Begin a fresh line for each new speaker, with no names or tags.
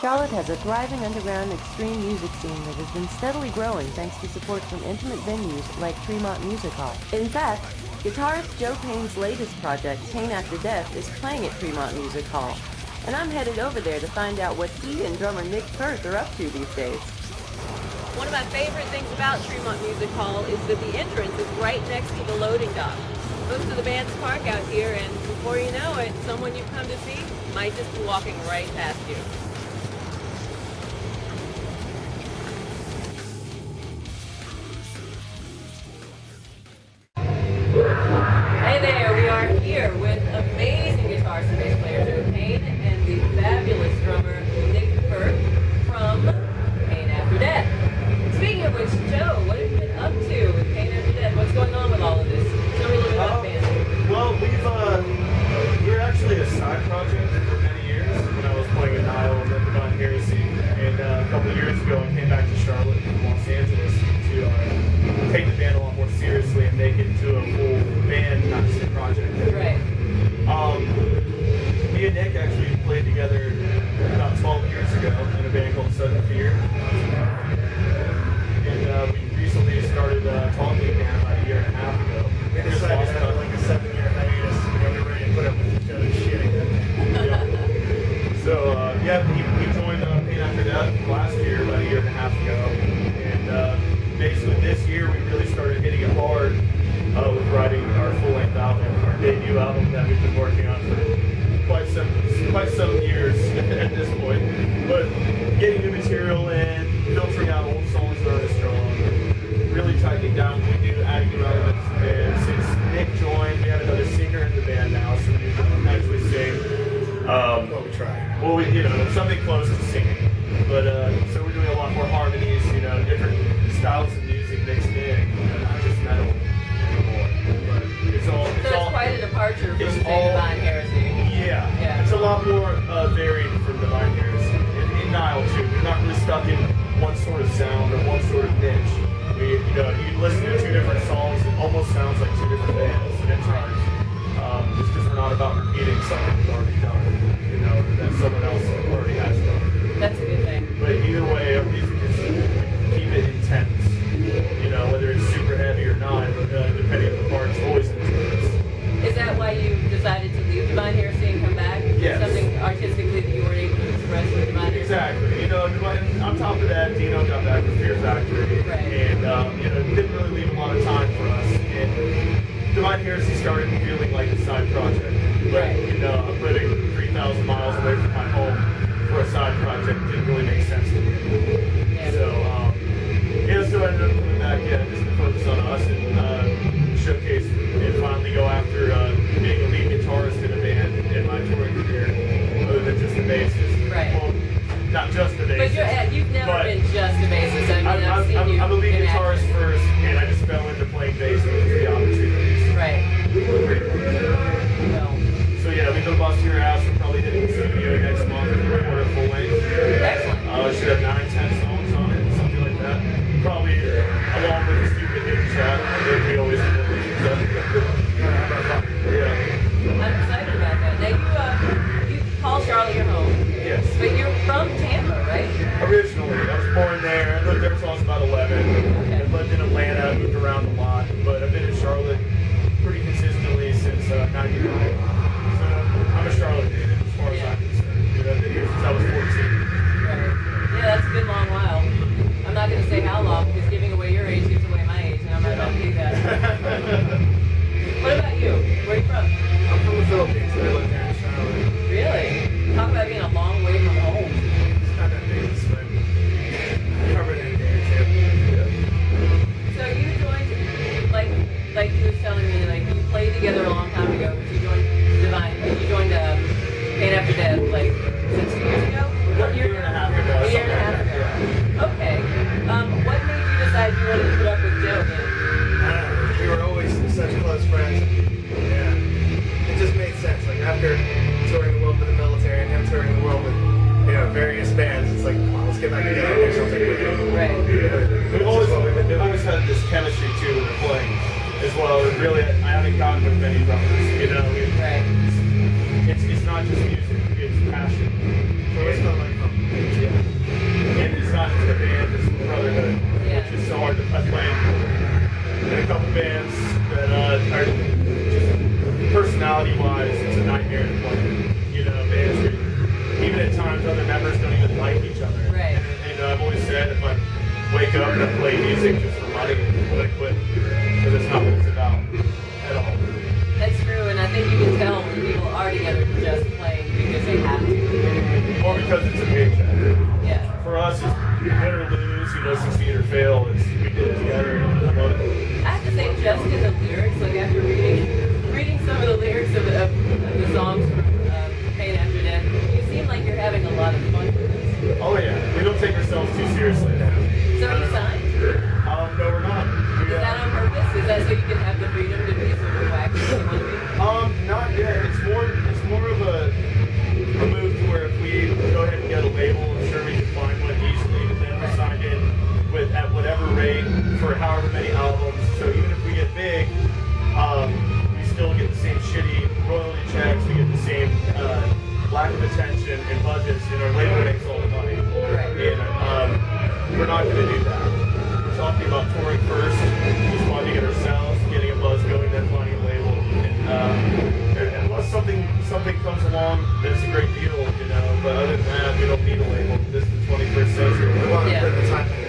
Charlotte has a thriving underground extreme music scene that has been steadily growing thanks to support from intimate venues like Tremont Music Hall. In fact, guitarist Joe Payne's latest project, Payne After Death, is playing at Tremont Music Hall, and I'm headed over there to find out what he and drummer Nick Firth are up to these days.
One of my favorite things about Tremont Music Hall is that the entrance is right next to the loading dock. Most of the bands park out here, and before you know it, someone you've come to see might just be walking right past you. Hey there, we are here with amazing guitarists and bass player Joe Payne and the fabulous drummer Nick Firth from Payne After Death. Speaking of which, Joe, what have you been up to with Payne After Death? What's going on with all of this? Tell me a little bit about the band.
Well, we were actually a side project for many years when I was playing in Nile and then Divine Heresy. And a couple of years ago, I came back to Charlotte from Los Angeles to take the band a lot more seriously and make it into a full band, not just a project.
Right.
Me and Nick actually played together about 12 years ago in a band called Sudden Fear. And we recently started talking again about a year and a half ago.
We decided to have like a 7-year hiatus and we were ready to put up with each other's shit again.
So, he joined Payne After Death last year, about a year and a half ago. And basically this year we really started hitting it hard with writing our full-length album, our debut album that we've been working on for quite some years at this point. But getting new material in, filtering out old songs that aren't as strong, really tightening down what we do, adding new elements to the band. Since Nick joined, we have another singer in the band now, so we can actually sing.
Well, we try.
Well, something close to singing. But so we're doing a lot more harmonies, different styles of music mixed in, not just metal anymore. But it's
quite a departure from, say,
all
Divine Heresy.
Yeah, it's a lot more varied from Divine Heresy. In Nile too, we're not really stuck in one sort of sound or one sort of niche. You listen to two different songs, it almost sounds like two different bands at times. Just because we're not about repeating something we've already done, that someone else already has done.
That's a good thing.
But either way, our music is keep it intense. Whether it's super heavy or not, depending on the part, it's always intense.
Is that why you decided to leave Divine Heresy and come back?
Yes.
Something artistically that you weren't able to express with Divine Heresy?
Exactly. On top of that, Dino got back with Fear Factory,
right.
And didn't really leave a lot of time for us. And Divine Heresy started feeling like a side project. But
right.
I'm living 3,000 miles away from my home for a side project. It didn't really make sense to me.
Yeah.
So I ended up coming back, just to focus on us and showcase and finally go after being a lead guitarist in a band in my touring career, other than just a bassist.
Right.
Well, not just a bassist.
But you've never been just a bassist. I've seen you.
I'm a lead
in
guitarist
action.
first, and I just fell into playing bass because of the opportunities.
Right. Well.
So we've been busting your ass. We're probably hitting the studio next month and record a full length.
Excellent.
Should have 9-10 songs on it, something like that. Probably along with the stupid hidden chat that we always do. Yeah.
I'm excited about that. Now you call Charlotte your home.
Yes.
But you're from Tampa, right?
Originally, I was born there. I lived there until I was about 11.
Okay.
I lived in Atlanta, moved around a lot, but I've been in Charlotte pretty consistently since '99. So I'm a Charlotte native as far as I'm concerned. I've been here since I was 14.
Right. Yeah, that's a good long while. I'm not going to say how long, because giving away your age gives away my age, and I'm not about to do that. What about you? Where are you from?
I'm from the Philippines, so I live here in Charlotte.
Really? Talk about being a long way from home.
It's not that big of a swim. Covered in a day or two.
So you joined, like you was telling me, like you played together a long time ago, but you joined Payne After Death, like, since 2 years ago?
A year and a half ago.
A year and a half ago. Okay. What made you decide you wanted to put up with Joe then?
We were always such close friends. Yeah. It just made sense. Like after touring the world with the military and him touring the world with various bands, it's like, come on, let's get back together and do something with it.
Right.
We've always had this chemistry too when we're playing as well. And really, I haven't gotten with many drummers.
Right.
It's not just music; it's passion.
So it's not like
because it's a paycheck.
Yeah.
For us, it's win or lose, succeed or fail. We do it together. And I love it.
I have to say, just in the lyrics, like after reading some of the lyrics of the songs from Payne After Death, you seem like you're having a lot of fun with this.
Oh yeah, we don't take ourselves too seriously now.
So are you signed?
No, we're not.
Is that on purpose? Is that so you can have the freedom to be sort of wacky if you want to be?
Not yet. It's more of a move to where if we go ahead and get a label, I'm sure we can find one easily, but then we're signed in at whatever rate for however many albums. So even if we get big, we still get the same shitty royalty checks, we get the same lack of attention and budgets, and our label makes all the money.
Right.
And we're not going to do that. We're talking about touring first, just funding it ourselves, getting a buzz going, then finding a label. And unless something comes along that's a great deal, but other than that, we don't need a label. This is the 21st century.
We want to put the time in